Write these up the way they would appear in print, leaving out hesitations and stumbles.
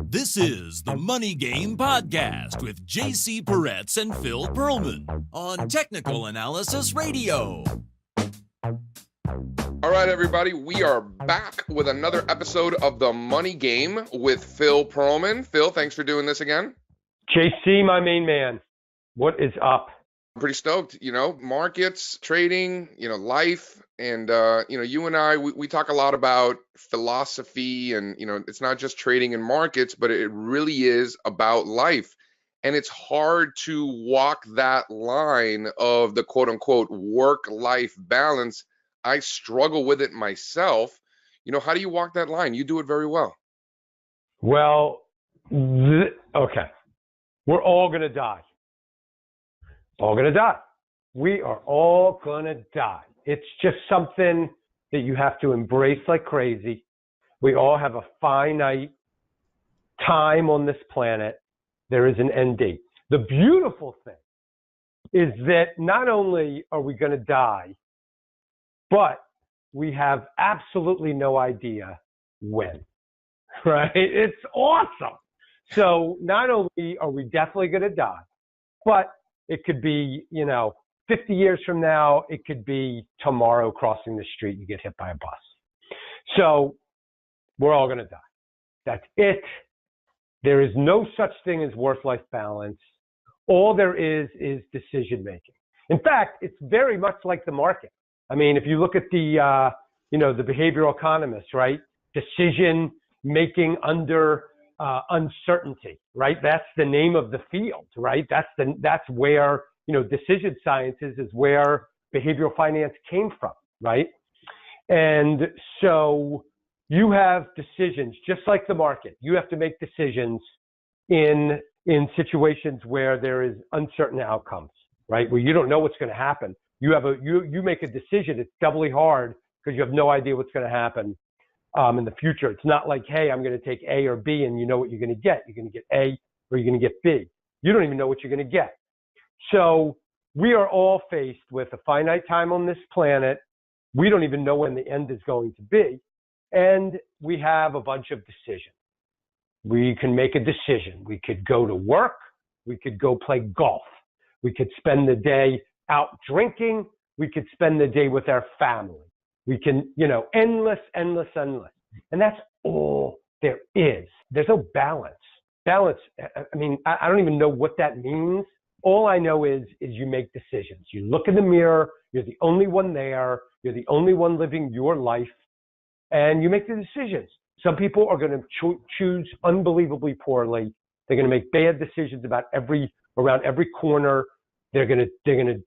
This is the Money Game Podcast with JC Peretz and Phil Pearlman on Technical Analysis Radio. All right, everybody, we are back with another episode of the Money Game with Phil Pearlman. Phil, thanks for doing this again. JC, my main man, what is up? I'm pretty stoked, markets, trading, life. And, you and I, we talk a lot about philosophy and, it's not just trading and markets, but it really is about life. And it's hard to walk that line of the quote unquote work-life balance. I struggle with it myself. How do you walk that line? You do it very well. Well, okay. We're all going to die. All going to die. We are all going to die. It's just something that you have to embrace like crazy. We all have a finite time on this planet. There is an end date. The beautiful thing is that not only are we going to die, but we have absolutely no idea when, right? It's awesome. So not only are we definitely going to die, but it could be, 50 years from now, it could be tomorrow crossing the street, you get hit by a bus. So we're all going to die. That's it. There is no such thing as work-life balance. All there is decision making. In fact, it's very much like the market. I mean, if you look at the behavioral economists, right? Decision making under uncertainty, right? That's the name of the field, right? That's where, decision sciences is where behavioral finance came from, right? And so you have decisions, just like the market. You have to make decisions in situations where there is uncertain outcomes, right? Where you don't know what's going to happen. You make a decision. It's doubly hard because you have no idea what's going to happen in the future. It's not like, hey, I'm going to take A or B and you know what you're going to get. You're going to get A or you're going to get B. You don't even know what you're going to get. So we are all faced with a finite time on this planet. We don't even know when the end is going to be. And we have a bunch of decisions. We can make a decision. We could go to work. We could go play golf. We could spend the day out drinking. We could spend the day with our family. We can, endless. And that's all there is. There's no balance. Balance, I don't even know what that means. All I know is you make decisions. You look in the mirror. You're the only one there. You're the only one living your life. And you make the decisions. Some people are going to choose unbelievably poorly. They're going to make bad decisions around every corner. They're going to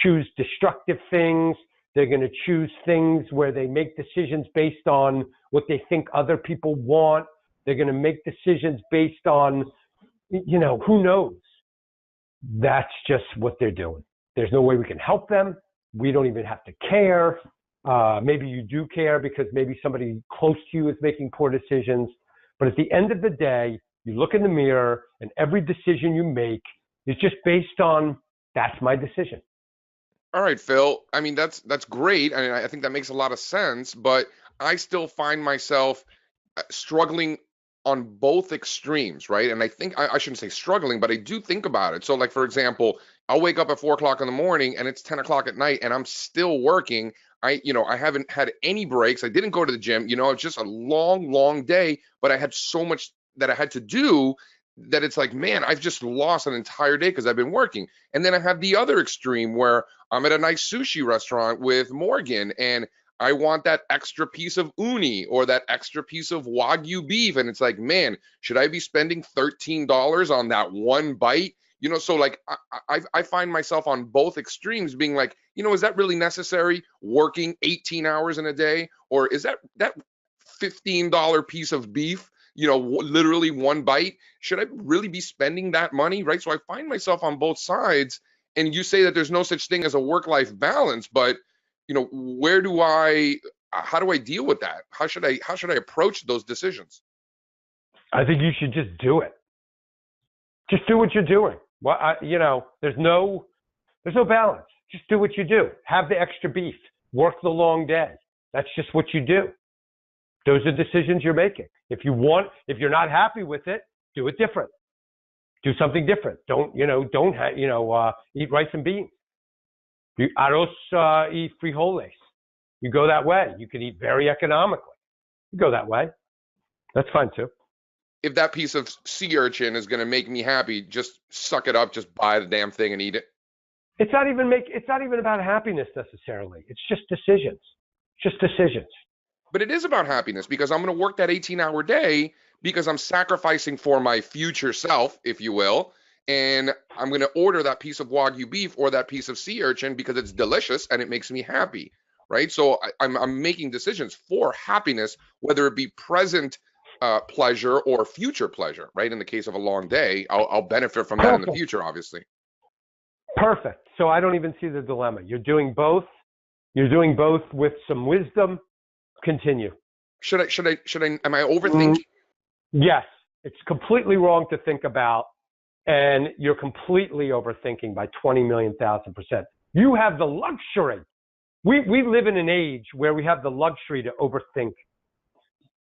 choose destructive things. They're going to choose things where they make decisions based on what they think other people want. They're going to make decisions based on, who knows? That's just what they're doing. There's no way we can help them. We don't even have to care. Maybe you do care because maybe somebody close to you is making poor decisions. But at the end of the day, you look in the mirror and every decision you make is just based on, that's my decision. All right, Phil. That's great. I think that makes a lot of sense, but I still find myself struggling on both extremes, right? And I think I shouldn't say struggling, but I do think about it. So like, for example, I'll wake up at 4:00 in the morning and it's 10:00 at night and I'm still working. I haven't had any breaks. I didn't go to the gym. It's just a long, long day, but I had so much that I had to do that it's like, man, I've just lost an entire day because I've been working. And then I have the other extreme where I'm at a nice sushi restaurant with Morgan and I want that extra piece of uni or that extra piece of Wagyu beef. And it's like, man, should I be spending $13 on that one bite? So like I find myself on both extremes being like, is that really necessary working 18 hours in a day? Or is that $15 piece of beef, literally one bite? Should I really be spending that money, right? So I find myself on both sides. And you say that there's no such thing as a work-life balance, but how do I deal with that? How should I approach those decisions? I think you should just do it. Just do what you're doing. Well, there's no balance. Just do what you do. Have the extra beef. Work the long day. That's just what you do. Those are decisions you're making. If you're not happy with it, do it different. Do something different. Don't eat rice and beans. Arroz y frijoles. You go that way. You can eat very economically. You go that way. That's fine too. If that piece of sea urchin is going to make me happy, just suck it up, just buy the damn thing and eat it. It's not even about happiness necessarily. It's just decisions. Just decisions. But it is about happiness because I'm going to work that 18-hour day because I'm sacrificing for my future self, if you will. And I'm going to order that piece of Wagyu beef or that piece of sea urchin because it's delicious and it makes me happy, right? So I'm making decisions for happiness, whether it be present pleasure or future pleasure, right? In the case of a long day, I'll benefit from that in the future, obviously. Perfect. So I don't even see the dilemma. You're doing both. You're doing both with some wisdom. Continue. Am I overthinking? Yes. It's completely wrong to think about, and you're completely overthinking by 20,000,000%. You have the luxury. We live in an age where we have the luxury to overthink.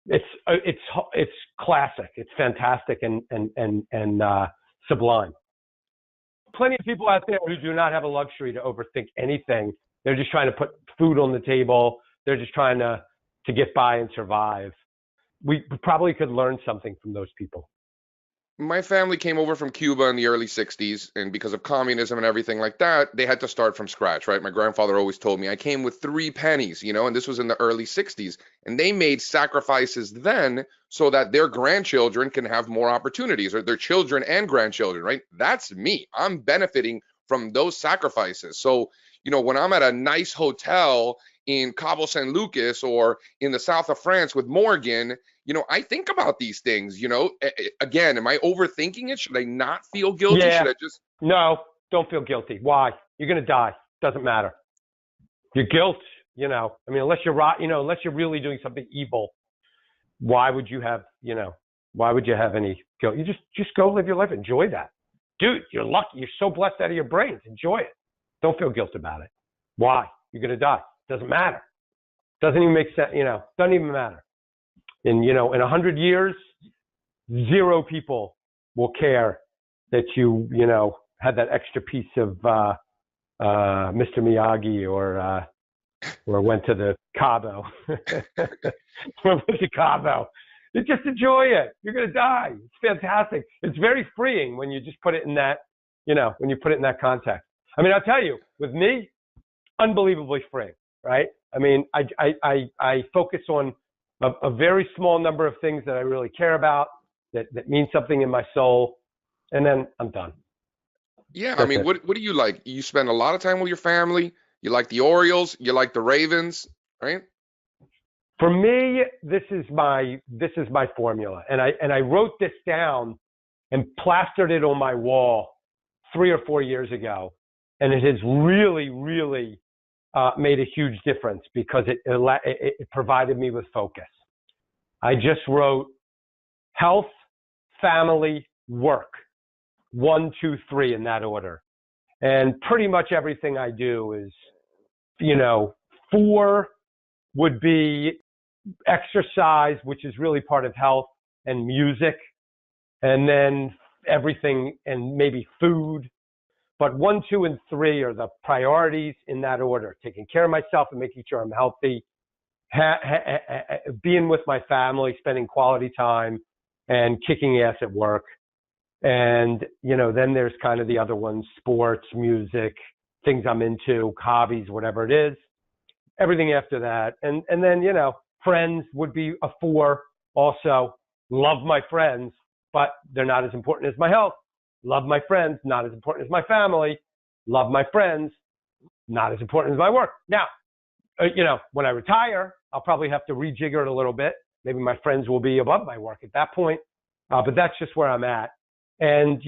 It's classic. It's fantastic and sublime. Plenty of people out there who do not have a luxury to overthink anything. They're just trying to put food on the table. They're just trying to get by and survive. We probably could learn something from those people. My family came over from Cuba in the early 60s, and because of communism and everything like that, they had to start from scratch, right? My grandfather always told me I came with 3 pennies, and this was in the early 60s, and they made sacrifices then so that their grandchildren can have more opportunities, or their children and grandchildren, right? That's me. I'm benefiting from those sacrifices. So, when I'm at a nice hotel in Cabo San Lucas or in the south of France with Morgan, I think about these things, Again, am I overthinking it? Should I not feel guilty? Yeah. Should I just... No, don't feel guilty. Why? You're going to die. Doesn't matter. Your guilt, unless you're really doing something evil, why would you have any guilt? You just go live your life. Enjoy that. Dude, you're lucky. You're so blessed out of your brains. Enjoy it. Don't feel guilt about it. Why? You're going to die. Doesn't matter. Doesn't even make sense. Doesn't even matter. In 100 years, 0 people will care that you had that extra piece of Mr. Miyagi or went to the Cabo. Or went to Cabo. You just enjoy it. You're gonna die. It's fantastic. It's very freeing when you just put it in that, when you put it in that context. I mean, I'll tell you, with me, unbelievably freeing, right? I mean, I focus on a very small number of things that I really care about, that mean something in my soul, and then I'm done. Yeah, I mean, what do you like? You spend a lot of time with your family. You like the Orioles. You like the Ravens, right? For me, this is my formula, and I wrote this down and plastered it on my wall 3 or 4 years ago, and it has really, really made a huge difference because it provided me with focus. I just wrote health, family, work, 1, 2, 3 in that order, and pretty much everything I do is, 4 would be exercise, which is really part of health, and music, and then everything, and maybe food. But 1, 2, and 3 are the priorities in that order: taking care of myself and making sure I'm healthy, being with my family, spending quality time, and kicking ass at work. And, then there's kind of the other ones: sports, music, things I'm into, hobbies, whatever it is. Everything after that. And then, friends would be a 4 also. Love my friends, but they're not as important as my health. Love my friends, not as important as my family. Love my friends, not as important as my work. Now, when I retire, I'll probably have to rejigger it a little bit. Maybe my friends will be above my work at that point, but that's just where I'm at. And,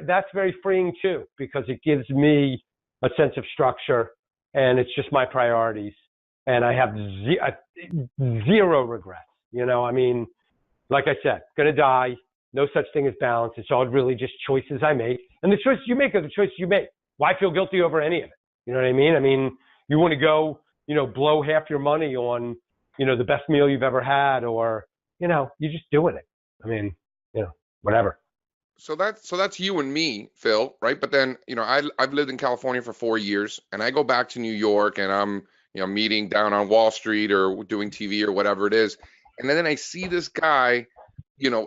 that's very freeing too, because it gives me a sense of structure, and it's just my priorities. And I have 0 regrets. I mean, like I said, gonna die. No such thing as balance. It's all really just choices I make. And the choices you make are the choices you make. Why feel guilty over any of it? You know what I mean? I mean, you want to go, blow half your money on, the best meal you've ever had, or, you're just doing it. I mean, whatever. So that's you and me, Phil, right? But then, I've lived in California for 4 years, and I go back to New York, and I'm, meeting down on Wall Street or doing TV or whatever it is. And then I see this guy,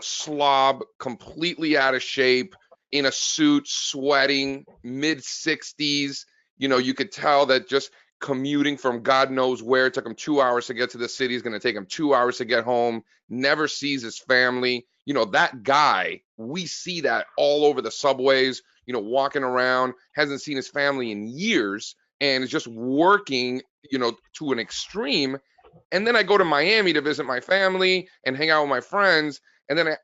slob, completely out of shape, in a suit, sweating, mid 60s. You could tell that just commuting from God knows where, it took him 2 hours to get to the city, is going to take him 2 hours to get home, never sees his family. That guy, we see that all over the subways, walking around, hasn't seen his family in years, and is just working, to an extreme. And then I go to Miami to visit my family and hang out with my friends. And then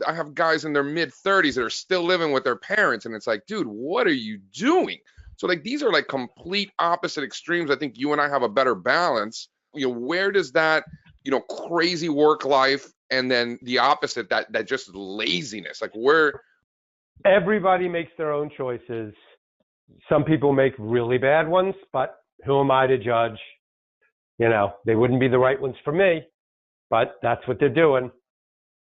I have guys in their mid 30s that are still living with their parents. And it's like, dude, what are you doing? So like, these are like complete opposite extremes. I think you and I have a better balance. Where does that, crazy work life, and then the opposite, that just laziness, like where? Everybody makes their own choices. Some people make really bad ones, but who am I to judge? They wouldn't be the right ones for me, but that's what they're doing.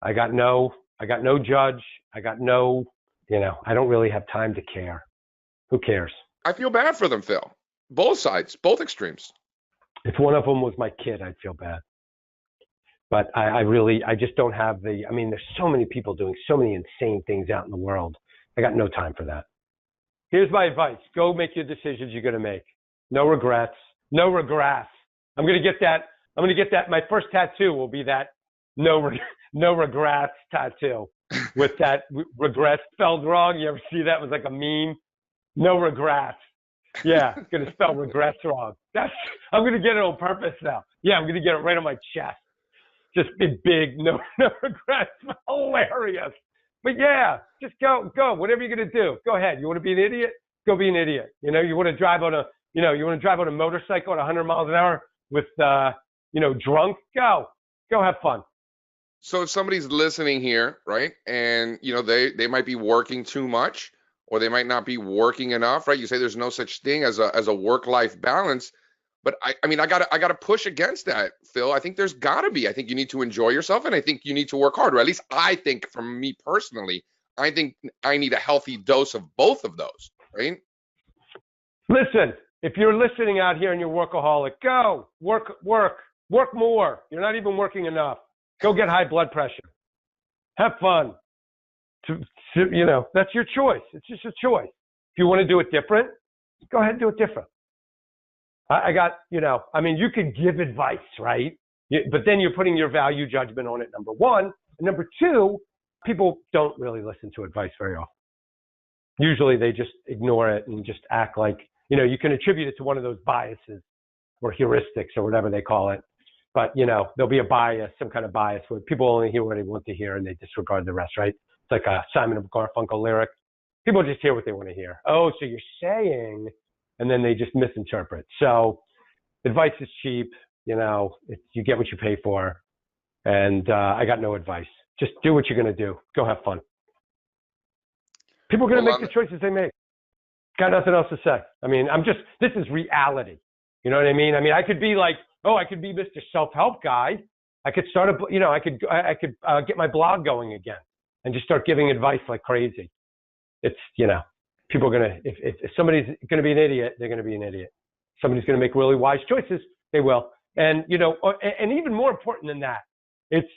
I got no judge. I don't really have time to care. Who cares? I feel bad for them, Phil. Both sides, both extremes. If one of them was my kid, I'd feel bad. But I just don't have there's so many people doing so many insane things out in the world. I got no time for that. Here's my advice. Go make your decisions you're going to make. No regrets. No regrets. I'm going to get that. My first tattoo will be that no regrets tattoo with that regrets spelled wrong. You ever see that? It was like a meme. No regrets. Yeah, it's going to spell regrets wrong. I'm going to get it on purpose now. Yeah, I'm going to get it right on my chest. Just big, no regrets. Hilarious. But yeah, just go. Whatever you're going to do, go ahead. You want to be an idiot? Go be an idiot. You want to drive on a motorcycle at 100 miles an hour with, drunk? Go have fun. So if somebody's listening here, right, and, they might be working too much, or they might not be working enough, right? You say there's no such thing as a work-life balance. But I gotta push against that, Phil. I think there's gotta be. I think you need to enjoy yourself, and I think you need to work hard. Or at least I think, from me personally, I think I need a healthy dose of both of those, right? Listen, if you're listening out here and you're workaholic, go work more. You're not even working enough. Go get high blood pressure. Have fun. That's your choice. It's just a choice. If you want to do it different, go ahead and do it different. You could give advice, right? But then you're putting your value judgment on it, number one. And number two, people don't really listen to advice very often. Usually they just ignore it and just act like, you can attribute it to one of those biases or heuristics or whatever they call it. But, there'll be a bias, some kind of bias where people only hear what they want to hear and they disregard the rest, right? It's like a Simon and Garfunkel lyric. People just hear what they want to hear. Oh, so you're saying, and then they just misinterpret. So advice is cheap. You get what you pay for. And I got no advice. Just do what you're going to do. Go have fun. People are going to make the choices they make. Got nothing else to say. This is reality. You know what I mean? I could be like, I could be Mr. Self-Help guy. I could start I could get my blog going again and just start giving advice like crazy. It's, people are going to, if somebody's going to be an idiot, they're going to be an idiot. Somebody's going to make really wise choices, they will. And, and even more important than that, it's,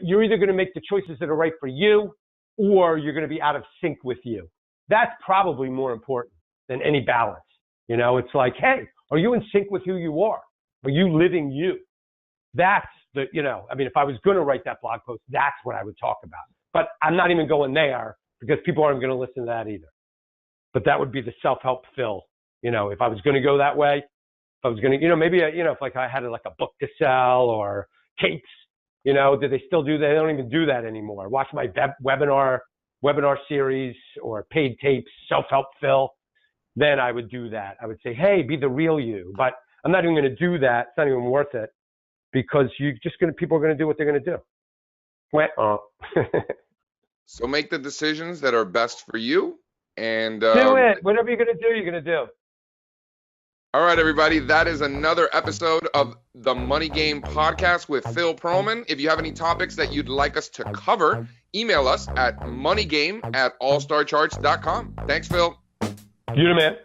you're either going to make the choices that are right for you, or you're going to be out of sync with you. That's probably more important than any balance. It's like, hey, are you in sync with who you are? Are you living you? That's the, if I was going to write that blog post, that's what I would talk about. But I'm not even going there because people aren't going to listen to that either. But that would be the self-help Phil. If I was going to go that way, if I was going to, maybe, if like I had like a book to sell or tapes, do they still do that? They don't even do that anymore. Watch my webinar series or paid tapes, self-help Phil. Then I would do that. I would say, hey, be the real you. But I'm not even going to do that. It's not even worth it because people are going to do what they're going to do. So make the decisions that are best for you and do it. Whatever you're going to do, you're going to do. All right, everybody. That is another episode of the Money Game Podcast with Phil Perlman. If you have any topics that you'd like us to cover, email us at moneygame@allstarcharts.com. Thanks, Phil. You the man.